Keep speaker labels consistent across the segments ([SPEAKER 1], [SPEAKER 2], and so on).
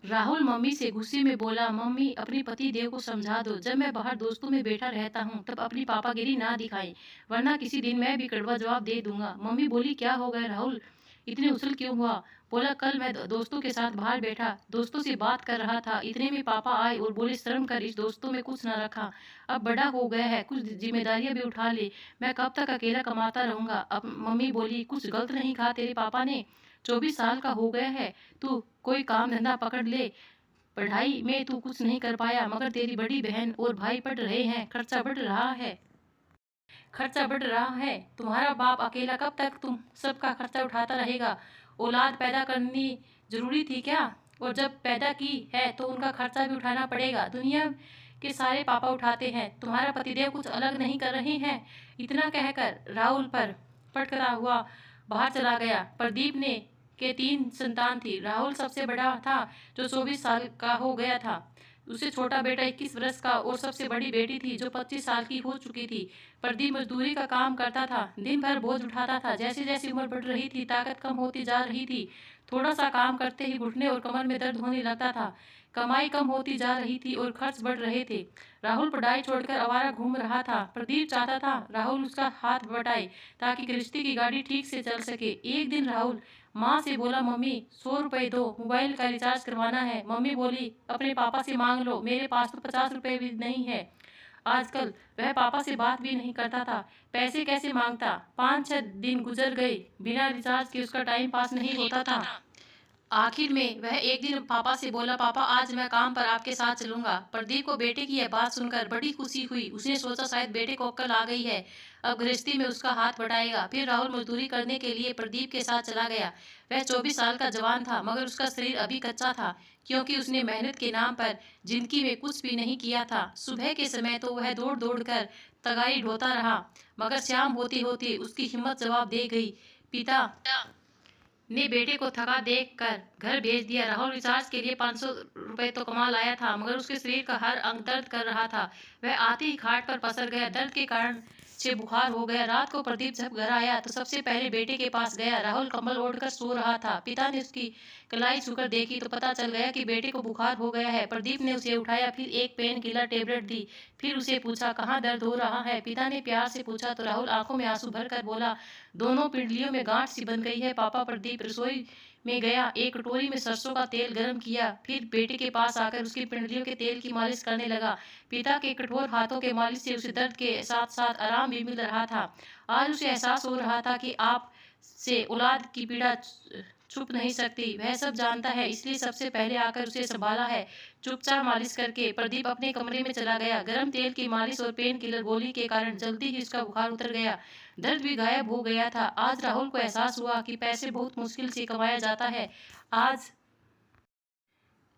[SPEAKER 1] Rahul mummy से गुस्से में बोला, मम्मी अपने पति देव को समझा दो, जब मैं बाहर दोस्तों में बैठा रहता हूँ तब अपनी पापागिरी ना दिखाएं, वरना किसी दिन मैं भी कड़वा जवाब दे दूंगा। मम्मी बोली, क्या हो गया राहुल, इतने उछल क्यों हुआ? बोला, कल मैं दोस्तों के साथ बाहर बैठा, दोस्तों से बात कर रहा था, इतने में पापा आए और बोले, शर्म कर, इस दोस्तों में कुछ ना रखा, अब बड़ा हो गया है, कुछ जिम्मेदारियां भी उठा ले, मैं कब तक अकेला कमाता रहूंगा। अब मम्मी बोली, कुछ गलत नहीं कहा तेरे पापा ने, 24 साल का हो गया है, तू कोई काम धंधा पकड़ ले, पढ़ाई में तू कुछ नहीं कर पाया, मगर तेरी बड़ी बहन और भाई पढ़ रहे हैं, खर्चा बढ़ रहा है, तुम्हारा बाप अकेला कब तक तुम सबका खर्चा उठाता रहेगा? औलाद पैदा करनी जरूरी थी क्या? और जब पैदा की है तो उनका खर्चा भी उठाना पड़ेगा। दुनिया के सारे पापा उठाते हैं, तुम्हारा पतिदेव कुछ अलग नहीं कर रहे हैं। इतना कहकर राहुल पर पटकता हुआ बाहर चला गया। प्रदीप ने के 3 संतान थी। राहुल सबसे बड़ा था, जो 24 साल का हो गया था। उससे छोटा बेटा 21 वर्ष का और सबसे बड़ी बेटी थी, जो 25 साल की हो चुकी थी। प्रदीप मजदूरी का काम करता था, दिन भर बोझ उठाता था। जैसे जैसे उम्र बढ़ रही थी, ताकत कम होती जा रही थी। थोड़ा सा काम करते ही घुटने और कमर में दर्द होने लगता था। कमाई कम होती जा रही थी और खर्च बढ़ रहे थे। राहुल पढ़ाई छोड़कर आवारा घूम रहा था। प्रदीप चाहता था राहुल उसका हाथ बटाए, ताकि गृहस्थी की गाड़ी ठीक से चल सके। एक दिन राहुल माँ से बोला, मम्मी 100 रुपए दो, मोबाइल का रिचार्ज करवाना है। मम्मी बोली, अपने पापा से मांग लो, मेरे पास तो 50 रुपए भी नहीं है। आजकल वह पापा से बात भी नहीं करता था, पैसे कैसे मांगता? 5-6 दिन गुजर गए, बिना रिचार्ज के उसका टाइम पास नहीं होता था। आखिर में वह एक दिन पापा से बोला, पापा आज मैं काम पर आपके साथ चलूंगा। प्रदीप को बेटे की यह बात सुनकर बड़ी खुशी हुई। उसने सोचा शायद बेटे को अक्ल आ गई है, अब गृहस्थी में उसका हाथ बटाएगा। फिर राहुल मजदूरी करने के लिए प्रदीप के साथ चला गया। वह 24 साल का जवान था, मगर उसका शरीर अभी कच्चा था, क्योंकि उसने मेहनत के नाम पर जिंदगी में कुछ भी नहीं किया था। सुबह के समय तो वह दौड़ दौड़ कर तगारी ढोता रहा, मगर शाम होती होती उसकी हिम्मत जवाब दे गई। पिता ने बेटे को थका देख कर घर भेज दिया। राहुल रिचार्ज के लिए 500 रुपए तो कमा लाया था, मगर उसके शरीर का हर अंग दर्द कर रहा था। वह आते ही खाट पर पसर गया, दर्द के कारण से बुखार हो गया। रात को प्रदीप जब घर आया तो सबसे पहले बेटे के पास गया। राहुल कंबल ओढ़कर सो रहा था। पिता ने उसकी कलाई छूकर देखी तो पता चल गया कि बेटे को बुखार हो गया है। प्रदीप ने उसे उठाया, फिर एक पेन किलर टेबलेट दी, फिर उसे पूछा, कहाँ दर्द हो रहा है? पिता ने प्यार से पूछा तो राहुल आंखों में आंसू भरकर बोला, दोनों पिंडलियों में गांठ सी बन गई है पापा। प्रदीप रसोई में गया, एक कटोरी में सरसों का तेल गर्म किया, फिर बेटे के पास आकर उसकी पिंडलियों के तेल की मालिश करने लगा। पिता के कठोर हाथों के मालिश से उसे दर्द के साथ साथ आराम भी मिल रहा था। आज उसे एहसास हो रहा था कि आप से औलाद की पीड़ा छुप नहीं सकती। वह सब जानता है, इसलिए सबसे पहले आकर उसे संभाला है। चुपचाप मालिश करके प्रदीप अपने कमरे में चला गया। गर्म तेल की मालिश और पेन किलर गोली के कारण जल्दी ही उसका बुखार उतर गया, दर्द भी गायब हो गया था। आज राहुल को एहसास हुआ कि पैसे बहुत मुश्किल से कमाया जाता है। आज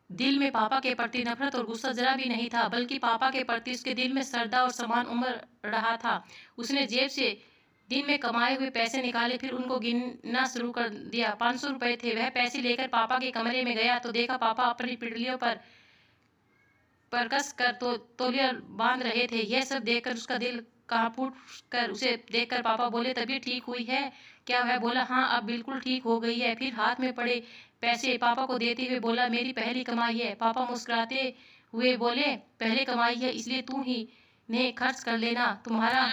[SPEAKER 1] दिल में पापा के प्रति नफरत और गुस्सा जरा भी नहीं था, बल्कि पापा के प्रति उसके दिल में श्रद्धा और सम्मान उमड़ रहा था। उसने जेब से दिन में कमाए हुए पैसे निकाले, फिर उनको गिनना शुरू कर दिया। 500 रुपए थे। वह पैसे लेकर पापा के कमरे में गया तो देखा पापा अपनी पिंडलियों पर कस कर तौलिया बांध रहे थे। यह सब देखकर उसका दिल कहाँ फूट कर उसे देखकर पापा बोले, तबीयत ठीक हुई है क्या? वह बोला, हाँ अब बिल्कुल ठीक हो गई है। फिर हाथ में पड़े पैसे पापा को देते हुए बोला, मेरी पहली कमाई है। पापा मुस्कुराते हुए बोले, पहले कमाई है इसलिए तू ही ने खर्च कर लेना। तुम्हारा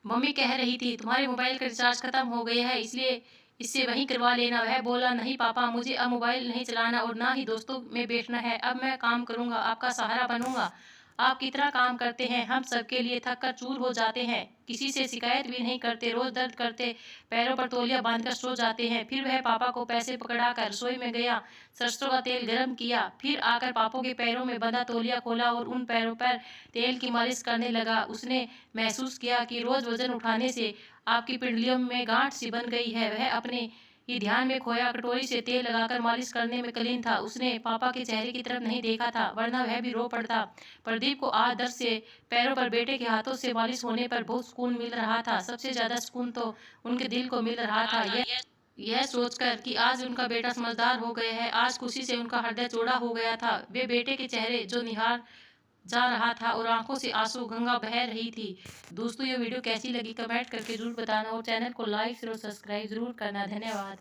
[SPEAKER 1] मम्मी कह रही थी तुम्हारे मोबाइल का रिचार्ज खत्म हो गया है, इसलिए इससे वहीं करवा लेना। वह बोला, नहीं पापा, मुझे अब मोबाइल नहीं चलाना और ना ही दोस्तों में बैठना है। अब मैं काम करूंगा, आपका सहारा बनूंगा। आप कितना काम करते हैं, हम सबके लिए थक कर चूर हो जाते हैं, किसी से शिकायत भी नहीं करते, रोज दर्द करते पैरों पर तौलिया बांधकर सो जाते हैं। फिर वह पापा को पैसे पकड़ा कर रसोई में गया, सरसों का तेल गर्म किया, फिर आकर पापों के पैरों में बंधा तौलिया खोला और उन पैरों पर तेल की मालिश करने लगा। उसने महसूस किया कि रोज वजन उठाने से आपकी पिंडलियों में गांठ सी बन गई है। वह अपने ही ध्यान में खोया कटोरी से तेल लगाकर मालिश करने में कलीन था। उसने पापा के चेहरे की तरफ नहीं देखा था, वरना वह भी रो पड़ता। प्रदीप को आज दर्द से पैरों पर बेटे के हाथों से मालिश होने पर बहुत सुकून मिल रहा था। सबसे ज्यादा सुकून तो उनके दिल को मिल रहा था, यह सोचकर कि आज उनका बेटा समझदार हो गया है। आज खुशी से उनका हृदय चौड़ा हो गया था। वे बेटे के चेहरे जो निहार जा रहा था और आंखों से आंसू गंगा बह रही थी। दोस्तों, ये वीडियो कैसी लगी कमेंट करके जरूर बताना और चैनल को लाइक और सब्सक्राइब जरूर करना। धन्यवाद।